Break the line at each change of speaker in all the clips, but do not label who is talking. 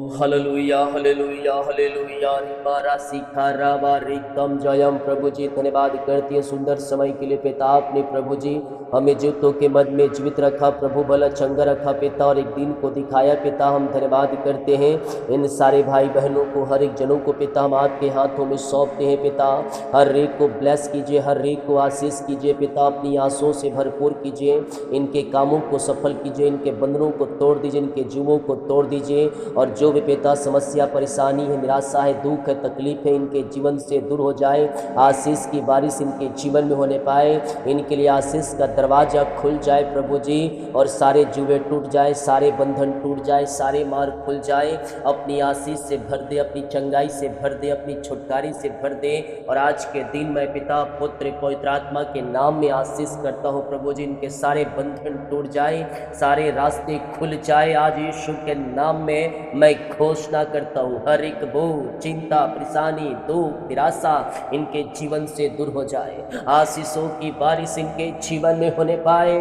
Hallelujah hallelujah hallelujah रिबारा सीखा राबा रिकम जयम प्रभु जी धन्यवाद करती है सुंदर समय के लिए पिता आपने प्रभु जी हमें जीवतों के मध्य में जीवित रखा प्रभु भला चंगा रखा पिता और एक दिन को दिखाया पिता हम धन्यवाद करते हैं इन सारे भाई बहनों को हर एक जनों को पिता हम आपके हाथों में सौंपते हैं पिता हर एक को ब्लेस कीजिए हर एक को आशीष कीजिए पिता अपनी आंसुओं से भरपूर कीजिए इनके कामों को सफल कीजिए इनके बंधनों को तोड़ दीजिए इनके जीवों को तोड़ दीजिए और जो भी पिता समस्या परेशानी है निराशा है दुख है तकलीफ है इनके जीवन से दूर हो जाए आशीष की बारिश इनके जीवन में होने पाए इनके लिए आशीष का दरवाजा खुल जाए प्रभु जी और सारे जुए टूट जाए सारे बंधन टूट जाए सारे मार्ग खुल जाए अपनी आशीष से भर दे अपनी चंगाई से भर दे अपनी छुटकारी से भर दे और आज के दिन मैं पिता पुत्र पवित्र आत्मा के नाम में आशीष करता हूँ प्रभु जी इनके सारे बंधन टूट जाए सारे रास्ते खुल जाए आज यीशु के नाम में मैं घोषणा करता हूँ हर एक बोझ चिंता परेशानी दुख निराशा इनके जीवन से दूर हो जाए आशीषों की बारिश इनके जीवन में होने पाए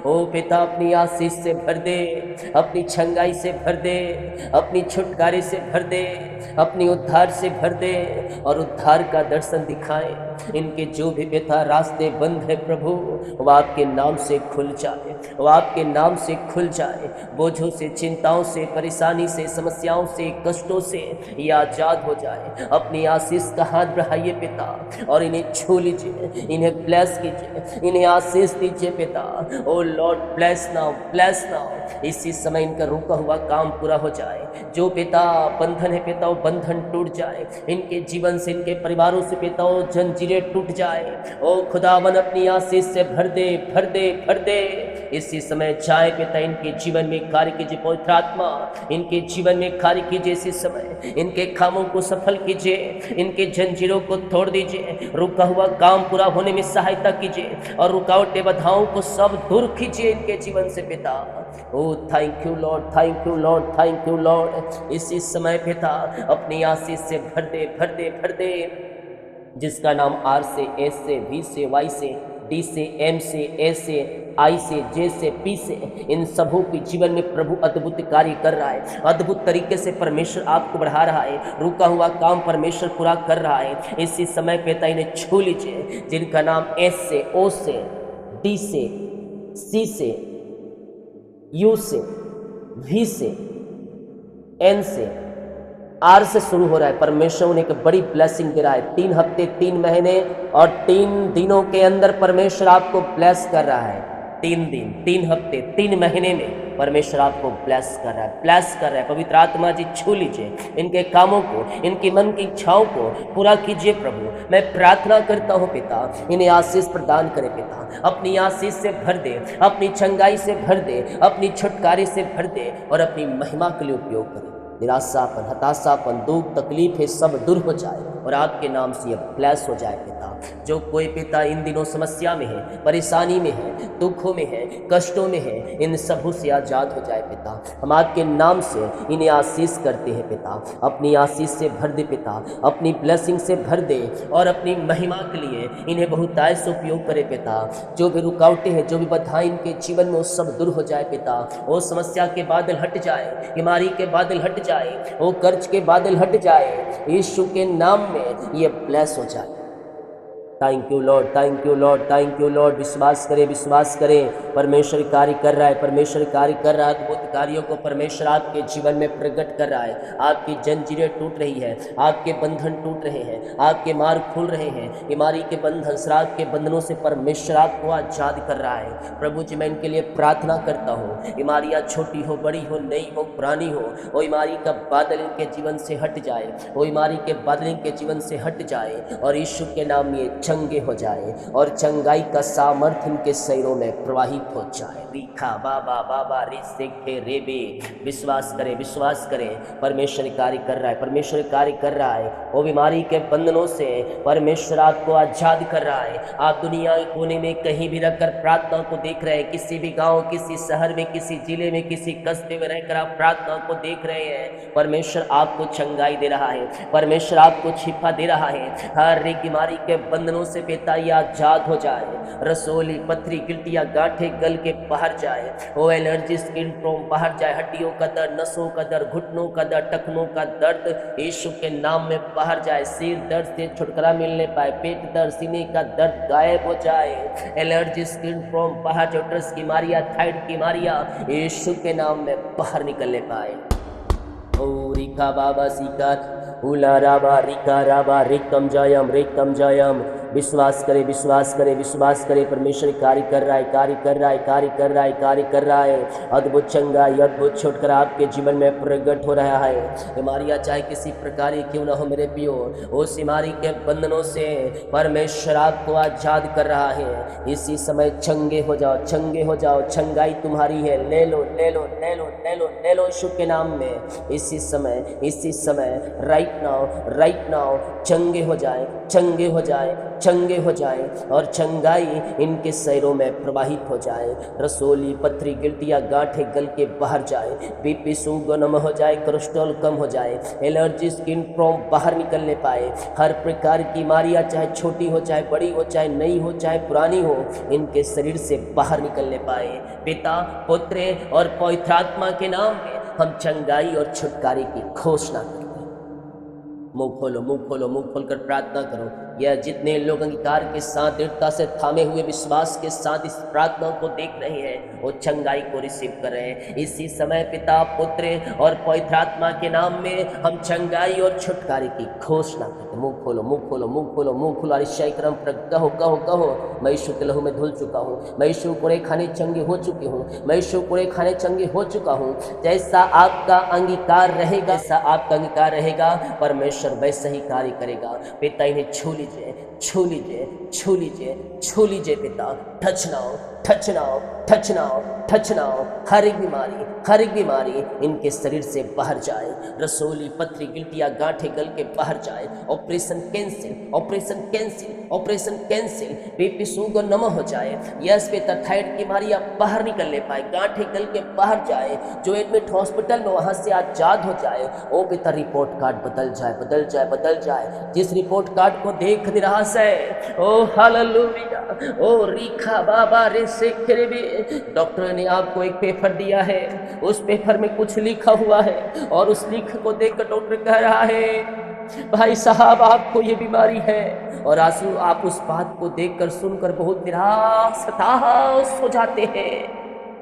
ओ पिता अपनी आशीष से भर दे अपनी छंगाई से भर दे अपनी छुटकारे से भर दे अपनी उद्धार से भर दे और उद्धार का दर्शन दिखाए इनके जो भी पिता रास्ते बंद है प्रभु वो आपके नाम से खुल जाए वो आपके नाम से खुल जाए बोझों से चिंताओं से परेशानी से समस्याओं से कष्टों से ये आजाद हो जाए अपनी आशीष का हाथ बढ़ाइए पिता और इन्हें छू लीजिए इन्हें ब्लेस कीजिए इन्हें आशीष दीजिए पिता ओ लॉर्ड ब्लेस नाउ इसी समय इनका रुका हुआ काम पूरा हो जाए जो पिता बंधन है पिता वो बंधन टूट जाए इनके जीवन से इनके परिवारों से पिता वो जंजीरें टूट जाए ओ खुदावन अपनी आशीष से भर दे भर दे भर दे इसी समय चाहे पिता इनके जीवन में कार्य कीजिए पवित्र आत्मा इनके जीवन में कार्य कीजिए इसी समय इनके कामों को सफल कीजिए इनके जंजीरों को तोड़ दीजिए रुका हुआ काम पूरा होने में सहायता कीजिए और रुकावटें बाधाओं को सब दूर कीजिए इनके जीवन से पिता oh thank you Lord thank you Lord thank you Lord इसी समय पिता अपनी आशीष से भर दे भर दे भर दे जिसका नाम आर से एस से वी से वाई से डी से एम से ए से आई से जे से पी से इन सबों के जीवन में प्रभु अद्भुत कार्य कर रहा है अद्भुत तरीके से परमेश्वर आपको बढ़ा रहा है रुका हुआ काम परमेश्वर पूरा कर रहा है इसी समय पिता इन्हें छू लीजिए जिनका नाम एस से ओ से डी से सी से यू से वी से एन से आर से शुरू हो रहा है परमेश्वर उन्हें एक बड़ी ब्लेसिंग दे रहा है 3 हफ्ते 3 महीने और 3 दिनों के अंदर परमेश्वर आपको ब्लेस कर रहा है 3 दिन 3 हफ्ते 3 महीने में परमेश्वर आपको ब्लेस कर रहा है पवित्र आत्मा जी छू लीजिए इनके कामों को इनकी मन की इच्छाओं को पूरा कीजिए प्रभु मैं प्रार्थना करता हूँ पिता इन्हें आशीष प्रदान करे पिता अपनी आशीष से भर दे अपनी चंगाई से भर दे अपनी छुटकारे से भर दे और अपनी महिमा के लिए उपयोग करे निराशापन हताशापन दुख तकलीफ है सब दूर हो जाए और आपके नाम से यह ब्लेस हो जाए पिता जो कोई पिता इन दिनों समस्या में है परेशानी में है दुखों में है कष्टों में है इन सबों से आजाद हो जाए पिता हम आपके नाम से इन्हें आशीष करते हैं पिता अपनी आशीष से भर दे पिता अपनी ब्लेसिंग से भर दे और अपनी महिमा के लिए इन्हें बहुतायत से उपयोग करे पिता जो भी रुकावटें हैं जो भी बाधाएं इनके जीवन में वो सब दूर हो जाए पिता वो समस्या के बादल हट जाए बीमारी के बादल हट जाए वो कर्ज के बादल हट जाए यीशु के नाम में ये ब्लेस हो जाए thank you Lord thank you Lord thank you Lord विश्वास करें परमेश्वर कार्य कर रहा है परमेश्वर कार्य कर रहा है अद्भुत कार्यों को परमेश्वर आपके जीवन में प्रकट कर रहा है आपकी जंजीरें टूट रही है आपके बंधन टूट रहे हैं आपके मार्ग खुल रहे हैं बीमारी के बंधन श्राप के बंधनों से परमेश्वर आपको आजाद कर रहा है प्रभु जी मैं इनके लिए प्रार्थना करता हूँ बीमारियाँ छोटी हो बड़ी हो नई हो पुरानी हो वो बीमारी का बादल इनके जीवन से हट जाए वो बीमारी के बादल इनके जीवन से हट जाए और यीशु के नाम में चंगे हो जाए और चंगाई का सामर्थ्य इनके शरीरों में प्रवाहित हो जाए रीखा बाबा बाबा रिसे रेबे विश्वास करें परमेश्वर कार्य कर रहा है परमेश्वर कार्य कर रहा है वो बीमारी के बंधनों से परमेश्वर आपको आजाद कर रहा है आप दुनिया के कोने में कहीं भी रखकर प्रार्थना को देख रहे हैं किसी भी गांव किसी शहर में किसी जिले में किसी कस्बे में रहकर आप प्रार्थना को देख रहे हैं परमेश्वर आपको चंगाई दे रहा है परमेश्वर आपको छिपा दे रहा है हर एक बीमारी के बंधन बंधनों से पिता ये आजाद हो जाए। रसोली पथरी गिल्टियाँ गांठे गल के बाहर जाए। ओ एलर्जी स्किन प्रॉब्लम बाहर जाए। हड्डियों का दर्द, नसों का दर्द, घुटनों का दर्द, टखनों का दर्द यीशु के नाम में बाहर जाए। सिर दर्द से छुटकारा मिलने पाए। पेट दर्द, सीने का दर्द गायब हो जाए। एलर्जी स्किन प्रॉब्लम बाहर, जोटर्स की बीमारियाँ, थायराइड की बीमारियाँ यीशु के नाम में बाहर निकलने पाए। ओ रिका बाबा सीकर उला राबा रिका राबा रिकम जयम। विश्वास करे, विश्वास करे, विश्वास करे। परमेश्वर कार्य कर रहा है, कार्य कर रहा है, कार्य कर रहा है, कार्य कर रहा है। अद्भुत चंगाई, अद्भुत छुटकारा आपके जीवन में प्रकट हो रहा है। बीमारियाँ चाहे किसी प्रकार की क्यों ना हो मेरे पियो, उस बीमारी के बंधनों से परमेश्वर आपको आजाद कर रहा है। इसी समय चंगे हो जाओ, चंगे हो जाओ। चंगाई तुम्हारी है, ले लो, ले लो, ले लो, ले लो, ले लो यीशु के नाम में। इसी समय राइट नाउ चंगे हो जाए, चंगे हो जाए, चंगे हो जाए और चंगाई इनके शरीरों में प्रवाहित हो जाए। रसोली पथरी गिल्टियाँ गांठे गल के बाहर जाए। बीपी शुगर नम हो जाए, कोलेस्ट्रॉल कम हो जाए। एलर्जी स्किन प्रॉब्लम बाहर निकलने पाए। हर प्रकार की बीमारियाँ चाहे छोटी हो, चाहे बड़ी हो, चाहे नई हो, चाहे पुरानी हो, इनके शरीर से बाहर निकलने पाए। पिता, पुत्र और पवित्र आत्मा के नाम में हम चंगाई और छुटकारे की घोषणा करते हैं। मुंह खोलो, मुंह खोलो, मुंह खोलकर प्रार्थना करो। यह जितने लोग अंगीकार के साथ दृढ़ता से थामे हुए विश्वास के साथ इस प्रार्थना को देख रहे हैं, वो चंगाई को रिसीव कर रहे हैं। इसी समय पिता, पुत्र और पवित्र आत्मा के नाम में हम चंगाई और छुटकारे की घोषणा करते हैं। मुंह खोलो, मुंह खोलो, मुंह खोलो, मुंह खोलो। अरिशाई क्रम पर कहो, कहो, कहो, मैं यीशु के लहू में धुल चुका हूँ, मैं यीशु कोड़े खाने चंगे हो चुकी हूँ, मैं यीशु कोड़े खाने चंगे हो चुका हूँ। जैसा आपका अंगीकार रहेगा, जैसा आपका अंगीकार रहेगा, परमेश्वर वैसा ही कार्य करेगा। पिता इन्हें छू लीजिए, छू लीजिए, छू लीजिए, छू लीजिए पिता। Touch now, touch now, touch now, touch now. हर एक बीमारी इनके शरीर से बाहर जाए। रसोली पथरी गिल्टियाँ गांठे गल के बाहर जाए। Operation cancel, operation cancel, operation cancel. BP sugar नम हो जाए। यस पिता, थायराइड की बीमारियाँ बाहर निकलने पाए, गांठे गल के बाहर जाए। जो एडमिट हॉस्पिटल में वहाँ से आजाद हो जाए। ओ पिता, रिपोर्ट कार्ड बदल जाए, बदल जाए, बदल जाए। जिस रिपोर्ट कार्ड को देख निराश है, ओ हालेलुया, ओ रीखा बाबा रे शेखरे भी, डॉक्टर ने आपको एक पेपर दिया है, उस पेपर में कुछ लिखा हुआ है और उस लिख को देखकर डॉक्टर कह रहा है भाई साहब आपको ये बीमारी है। और आंसू आप उस बात को देखकर सुनकर बहुत निराश हताश हो जाते हैं।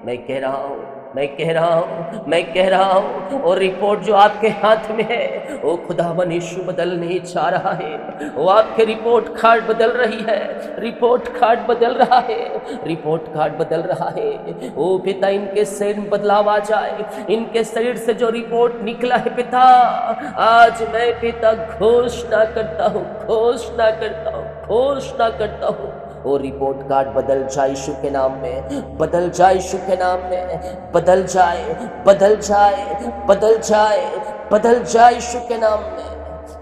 मैं कह रहा हूँ, मैं कह रहा हूँ, मैं कह रहा हूँ, और रिपोर्ट जो आपके हाथ में है वो खुदावन यीशु बदल नहीं चाह रहा है। वो आपके रिपोर्ट कार्ड बदल रही है, रिपोर्ट कार्ड बदल रहा है, रिपोर्ट कार्ड बदल रहा है। ओ पिता, इनके शरीर में बदलाव आ जाए। इनके शरीर से जो रिपोर्ट निकला है पिता, आज मैं पिता घोषणा करता हूँ, घोषणा करता हूँ, घोषणा करता हूँ, वो रिपोर्ट कार्ड बदल जाए यीशु के नाम में, बदल जाए यीशु के नाम में, बदल जाए, बदल जाए, बदल जाए, बदल जाए यीशु के नाम में।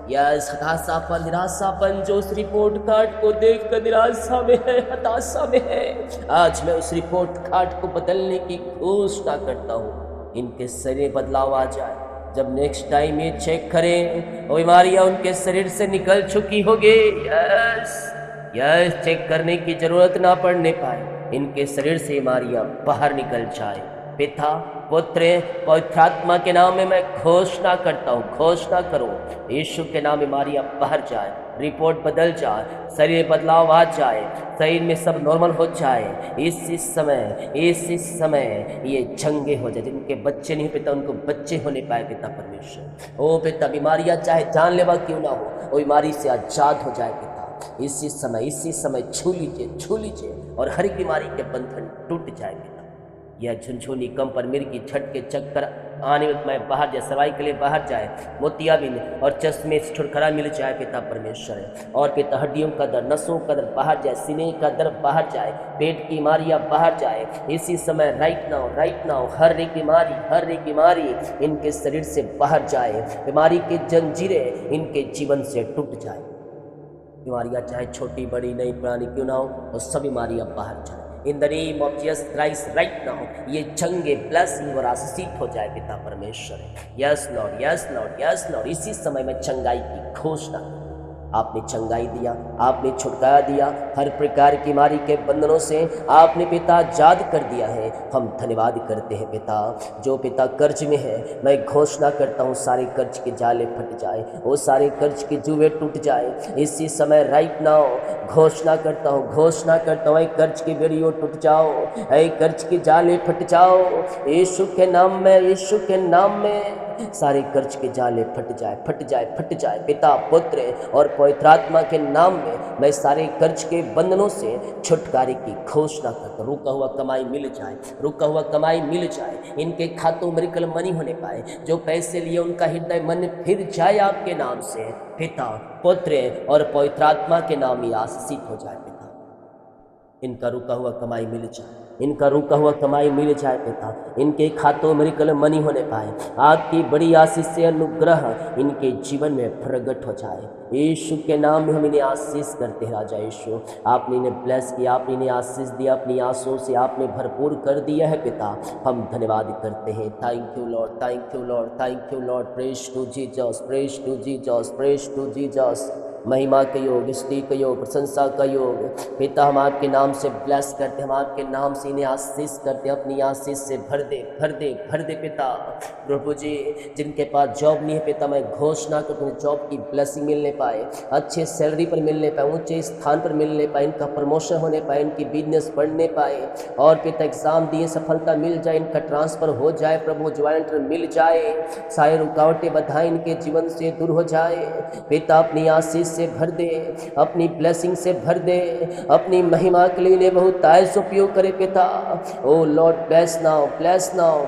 यस, हताशापन, निराशापन जो उस रिपोर्ट कार्ड को देखकर निराशा में है, हताशा में है, आज मैं उस रिपोर्ट कार्ड को बदलने की घोषणा करता हूँ। इनके शरीर बदलाव आ जाए। जब नेक्स्ट टाइम ये चेक करें, वो बीमारियाँ उनके शरीर से निकल चुकी होगी। यस, यह चेक करने की जरूरत ना पड़ने पाए। इनके शरीर से बीमारियां बाहर निकल जाए। पिता, पुत्र, पवित्र आत्मा के नाम में मैं घोषणा करता हूँ, घोषणा करो यीशु के नाम बीमारियां बाहर जाए, रिपोर्ट बदल जाए, शरीर बदलाव आ जाए, शरीर में सब नॉर्मल हो जाए। इसी समय ये चंगे हो जाए। जिनके बच्चे नहीं पिता, उनको बच्चे होने पाए पिता परमेश्वर। ओ पिता, बीमारियां चाहे जानलेवा क्यों ना हो, वो बीमारी से आजाद हो जाए पिता। इसी समय छू लीजिए, छू लीजिए और हर बीमारी के बंधन टूट जाए पिता। यह झुनझुनी, कंपन, मिर्गी, झटके, चक्कर आने में बाहर जाए, सवाई के लिए बाहर जाए, मोतियाबिंद और चश्मे से छुटकारा मिल जाए पिता परमेश्वर। और पिता, हड्डियों का दर्द, नसों का दर्द बाहर जाए, सीने का दर्द बाहर जाए, पेट की बीमारियां बाहर जाए। इसी समय राइट नाउ हर एक बीमारी इनके शरीर से बाहर जाए। बीमारी के जंजीरें इनके जीवन से टूट जाए। बीमारियाँ चाहे छोटी बड़ी नई पुरानी क्यों ना हो, वो सब बीमारियाँ बाहर जाए। In the name of Jesus Christ right now ये चंगे ब्लेसिंग और आशीषित हो जाए पिता परमेश्वर। Yes Lord, yes Lord, yes Lord. इसी समय में चंगाई की घोषणा, आपने चंगाई दिया, आपने छुटकारा दिया, हर प्रकार की बीमारी के बंधनों से आपने पिता आजाद कर दिया है। हम धन्यवाद करते हैं पिता। जो पिता कर्ज में है, मैं घोषणा करता हूँ सारे कर्ज के जाले फट जाए, वो सारे कर्ज के जुए टूट जाए इसी समय। राइट नाउ घोषणा करता हूँ कर्ज की बेड़ियों टूट जाओ, ऐ कर्ज के जाले फट जाओ यीशु के नाम में, यीशु के नाम में सारे कर्ज के जाले फट जाए पिता, पुत्र और पवित्र आत्मा के नाम में मैं सारे कर्ज के बंधनों से छुटकारे की घोषणा करता हूँ। रुका हुआ कमाई मिल जाए, रुका हुआ कमाई मिल जाए, इनके खातों में रिकल मनी होने पाए, जो पैसे लिए उनका हृदय मन फिर जाए आपके नाम से। पिता, पुत्र और पवित्र आत्मा के नाम ही आशीषित हो जाए पिता। इनका रुका हुआ कमाई मिल जाए, इनका रुका हुआ कमाई मिल जाए पिता, इनके खातों में रिकल मनी होने पाए, आपकी बड़ी आशीष से अनुग्रह इनके जीवन में प्रकट हो जाए। यीशु के नाम में हम इन्हें आशीष करते हैं राजा यीशु। आपने इन्हें ब्लेस किया, आपने इन्हें आशीष दिया, अपनी आंसुओं से आपने भरपूर कर दिया है पिता। हम धन्यवाद करते हैं। Thank you Lord, thank you Lord, thank you Lord. Praise to Jesus, praise to Jesus, praise to Jesus. महिमा का योग, स्तुति का योग, प्रशंसा का योग पिता, हम आपके नाम से ब्लेस करते, हम आपके नाम से इन्हें आशीष करते, अपनी आशीष से भर दे, भर दे, भर दे पिता। प्रभु जी, जिनके पास जॉब नहीं है पिता, मैं घोषणा करता हूँ जॉब की ब्लेसिंग मिलने पाए, अच्छे सैलरी पर मिलने पाए, ऊंचे स्थान पर मिलने पाए, इनका प्रमोशन होने पाए, इनकी बिजनेस बढ़ने पाए, और पिता एग्जाम दिए सफलता मिल जाए, इनका ट्रांसफर हो जाए प्रभु, ज्वाइंट मिल जाए, सारे रुकावटें बाधाएं इनके जीवन से दूर हो जाए पिता। अपनी आशीष से भर दे, अपनी ब्लेसिंग से भर दे, अपनी महिमा के लिए बहुत आयस उपयोग करे पिता। Oh Lord bless now, bless now.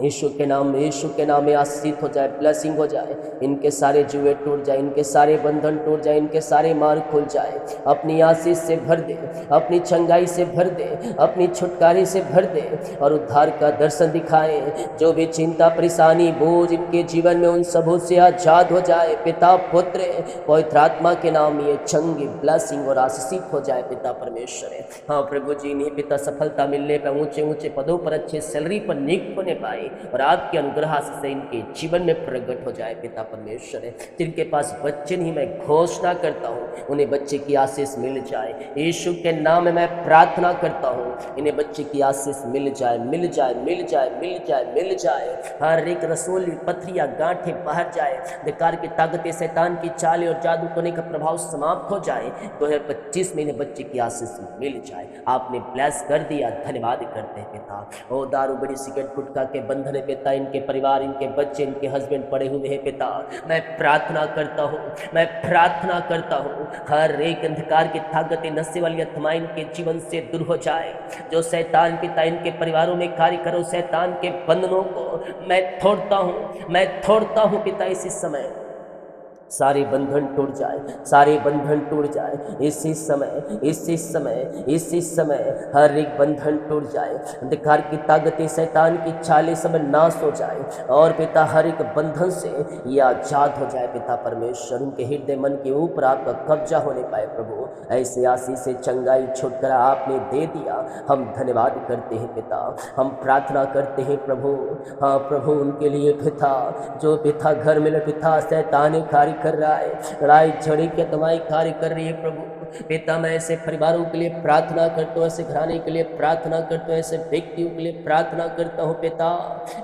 Yeshu के नाम में, यीशु के नाम में आशीषित हो जाए, ब्लेसिंग हो जाए, इनके सारे जुए टूट जाए, इनके सारे बंधन टूट जाए, इनके सारे मार्ग खुल जाए। अपनी आशीष से भर दे, अपनी चंगाई से भर दे, अपनी छुटकारे से भर दे, और उद्धार का दर्शन दिखाए। जो भी चिंता परेशानी बोझ इनके जीवन में, उन सबों से आजाद हो जाए पिता, पुत्र पवित्र आत्मा के नाम ये चंगी ब्लेसिंग और आशीषित हो जाए पिता परमेश्वर। हाँ प्रभु जी, इन्हें पिता सफलता मिलने पर, ऊंचे ऊंचे पदों पर, अच्छे सैलरी पर नियुक्त होने पाए, और आपके अनुग्रह से इनके जीवन में प्रकट हो जाए पिता परमेश्वर। जिनके पास बच्चे नहीं, मैं घोषणा करता हूँ उन्हें बच्चे की आशीष मिल जाए। यीशु के नाम में मैं प्रार्थना करता हूँ, इन्हें बच्चे की आशीष मिल जाए, मिल जाए, मिल जाए, मिल जाए, मिल जाए। हर एक रसोली पथरियाँ गांठें बाहर जाए, धिक्कार की ताकतें, शैतान की चालें और जादू टोने का प्रभाव समाप्त हो जाए। 2025 में इन्हें बच्चे की आशीष मिल जाए। आपने ब्लेस कर दिया, धन्यवाद करते हैं पिता। ओ दारू बड़ी सिगरेट गुटखा के बंधन है पिता, इनके परिवार, इनके बच्चे, इनके हस्बैंड पड़े हुए हैं पिता, मैं प्रार्थना करता हूँ, मैं प्रार्थना करता हूँ हर एक अंधकार की ताकतें, नशे वाली आत्माएं इनके जीवन से दूर हो जाए। जो शैतान पिता इनके परिवारों में कार्य करो, शैतान के बंधनों को मैं तोड़ता हूँ, मैं तोड़ता हूँ पिता। इसी समय सारे बंधन टूट जाए, सारे बंधन टूट जाए इसी समय, इसी समय, इसी समय हर एक बंधन टूट जाए। अंधकार की ताकतें, शैतान की चालें सब नाश हो जाए, और पिता हर एक बंधन से ये आजाद हो जाए पिता परमेश्वर। उनके हृदय मन के ऊपर आपका कब्जा होने पाए प्रभु। ऐसे आशीष से चंगाई छुटकारा आपने दे दिया, हम धन्यवाद करते हैं पिता, हम प्रार्थना करते हैं प्रभु। हाँ प्रभु, उनके लिए पिता, जो पिता घर में पिता शैतान कार्य कर रहा है, लड़ाई झगड़े की आत्माएं कार्य कर रही है प्रभु पिता, मैं ऐसे परिवारों के लिए प्रार्थना करता हूँ, ऐसे घराने के लिए प्रार्थना करता हूँ, ऐसे व्यक्तियों के लिए प्रार्थना करता हूँ पिता।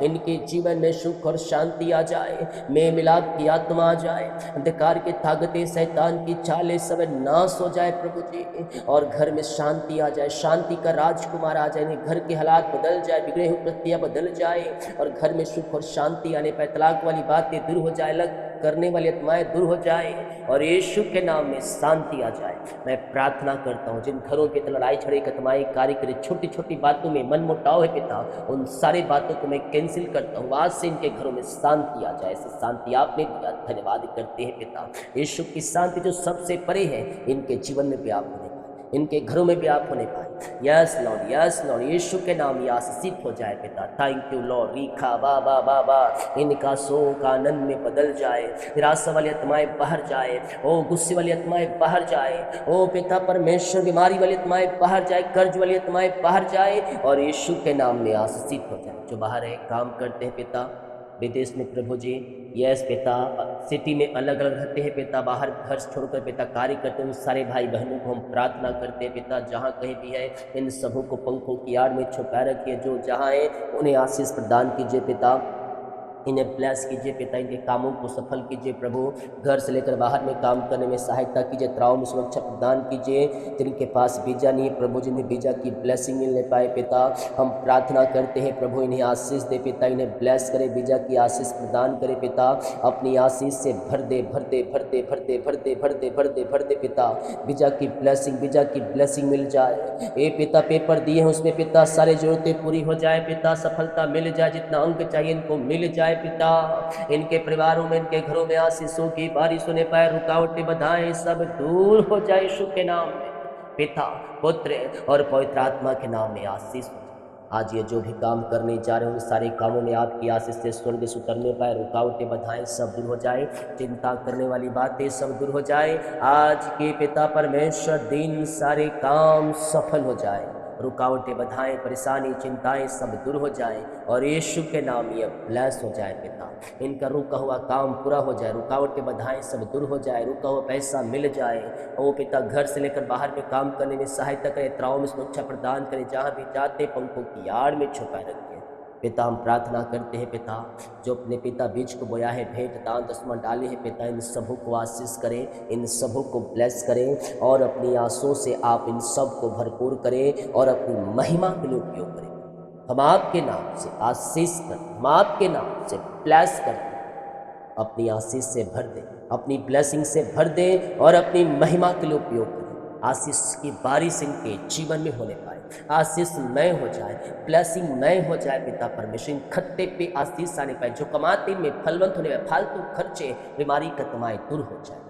इनके जीवन में सुख और शांति आ जाए, मेल मिलाप की आत्मा आ जाए, अंधकार की ताकतें, शैतान की चालें सब नाश हो जाए प्रभु जी, और घर में शांति आ जाए, शांति का राजकुमार आ जाए। घर के हालात बदल जाए, बिगड़े हुए प्रक्रिया बदल जाए, और घर में सुख और शांति आने पर तलाक वाली बातें दूर हो जाए, अलग करने वाली आत्माएं दूर हो जाए, और यीशु के नाम में शांति आ जाए। मैं प्रार्थना करता हूँ जिन घरों के लड़ाई झगड़े की आत्माएं कार्य करे, छोटी छोटी बातों में मन मुटाव है पिता, उन सारी बातों को मैं कैंसिल करता हूँ। आज से इनके घरों में शांति आ जाए, ऐसी शांति आपने दिया, धन्यवाद करते हैं पिता। यीशु की शांति जो सबसे परे है, इनके जीवन में व्याप्त होने पाए, इनके घरों में व्याप्त होने पाए। यस लॉर्ड, यस लॉर्ड, यीशु के नाम ये आशीषित हो जाए पिता। Thank you Lord. रीखा बा बा बा बा, इनका शोक आनंद में बदल जाए, निराशा वाली आत्माएं बाहर जाए, ओ गुस्से वाली आत्माएं बाहर जाए, ओ पिता परमेश्वर बीमारी वाली आत्माएं बाहर जाए, कर्ज वाली आत्माएं बाहर जाए, और यीशु के नाम में आशीषित हो जाए। जो बाहर है काम करते हैं पिता, विदेश में प्रभु जी, यस पिता, सिटी में अलग अलग रहते हैं पिता, बाहर घर छोड़कर पिता कार्य करते हैं, उन सारे भाई बहनों को हम प्रार्थना करते हैं पिता, जहाँ कहीं भी है इन सबों को पंखों की आड़ में छुपा रखिए, जो जहाँ है उन्हें आशीष प्रदान कीजिए पिता, इन्हें ब्लेस कीजिए पिता, इनके कामों को सफल कीजिए प्रभु, घर से लेकर बाहर में काम करने में सहायता कीजिए, त्राव में सुरक्षा प्रदान कीजिए, जिनके पास वीजा नहीं है प्रभु, जिन्हें वीजा की ब्लेसिंग मिलने पाए पिता, हम प्रार्थना करते हैं प्रभु, इन्हें आशीष दे पिता, इन्हें ब्लेस करे, वीजा की आशीष प्रदान करे पिता, अपनी आशीष से भर दे भर दे भर दे भर दे भर दे भर दे भर दे भर दे पिता, वीजा की ब्लेसिंग मिल जाए ए पिता, पेपर दिए हैं उसमें पिता सारे जरूरतें पूरी हो जाए पिता, सफलता मिल जाए, जितना अंक चाहिए इनको मिल जाए पिता, इनके परिवारों में इनके घरों में आशीषों की बारिश होने पाए, रुकावटें बाधाएं सब दूर हो जाए यीशु के नाम में, पिता पुत्र और पवित्र आत्मा के नाम में आशीष हो जाए। आज ये जो भी काम करने जा रहे हैं उन सारे कामों में आपकी आशीष से स्वर्ग से उतरने पाए, रुकावटें बाधाएं सब दूर हो जाए, चिंता करने वाली बातें सब दूर हो जाए, आज के पिता परमेश्वर दिन सारे काम सफल हो जाए, रुकावटें बाधाएं परेशानी चिंताएं सब दूर हो जाए और यीशु के नाम ये ब्लेस हो जाए पिता, इनका रुका हुआ काम पूरा हो जाए, रुकावटें बाधाएं सब दूर हो जाए, रुका हुआ पैसा मिल जाए, और पिता घर से लेकर बाहर में काम करने में सहायता करे, त्राव में सुरक्षा प्रदान करे, जहाँ भी जाते पंखों की आड़ में छुपाए रखिए पिता, हम प्रार्थना करते हैं पिता, जो अपने पिता बीज को बोया है, भेंट दान दसवां डाले हैं पिता, इन सबों को आशीष करें, इन सबों को ब्लेस करें और अपनी आंसुओं से आप इन सब को भरपूर करें और अपनी महिमा के लिए उपयोग करें, हम आपके नाम से आशीष करें, हम आपके नाम से ब्लेस करें, अपनी आशीष से भर दें, अपनी ब्लेसिंग से भर दें और अपनी महिमा के लिए उपयोग करें, आशीष की बारिश इनके जीवन में होने पाए, आशीष नए हो जाए, ब्लेसिंग नए हो जाए पिता परमेश्वर, खत्ते पे आशीष आने पाए, जो कमाते में फलवंत होने पाए, फालतू खर्चे बीमारी कतमाएं दूर हो जाए,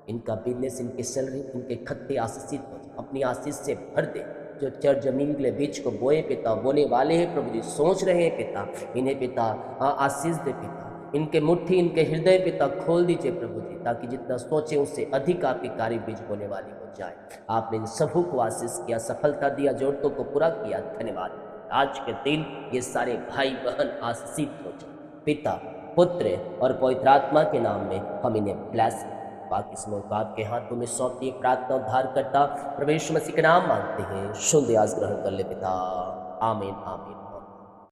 इनका बिजनेस इनके सैलरी इनके खत्ते आशीषित हो जाए, अपनी आशीष से भर दे, जो चर जमीन के लिए बीज को बोए पिता, बोने वाले हैं प्रभु जी, सोच रहे हैं पिता, इन्हें पिता आशीष दे पिता, इनके मुट्ठी इनके हृदय पिता खोल दीजिए प्रभु जी, ताकि जितना सोचे उससे अधिक आपकी कार्य बीज बोने वाली हो जाए, आपने इन सबों को आशीष किया, सफलता दिया, जरूरतों को पूरा किया, धन्यवाद। आज के दिन ये सारे भाई बहन आशीषित हो जाए, पिता पुत्र और पवित्र आत्मा के नाम में हम इन्हें ब्लेस, बाकी समय को आपके हाथों में सौंप दिए, प्रार्थना उद्धार करता प्रभु यीशु मसीह के नाम मांगते हैं, शुद्ध आज ग्रहण कर ले पिता, आमीन आमीन।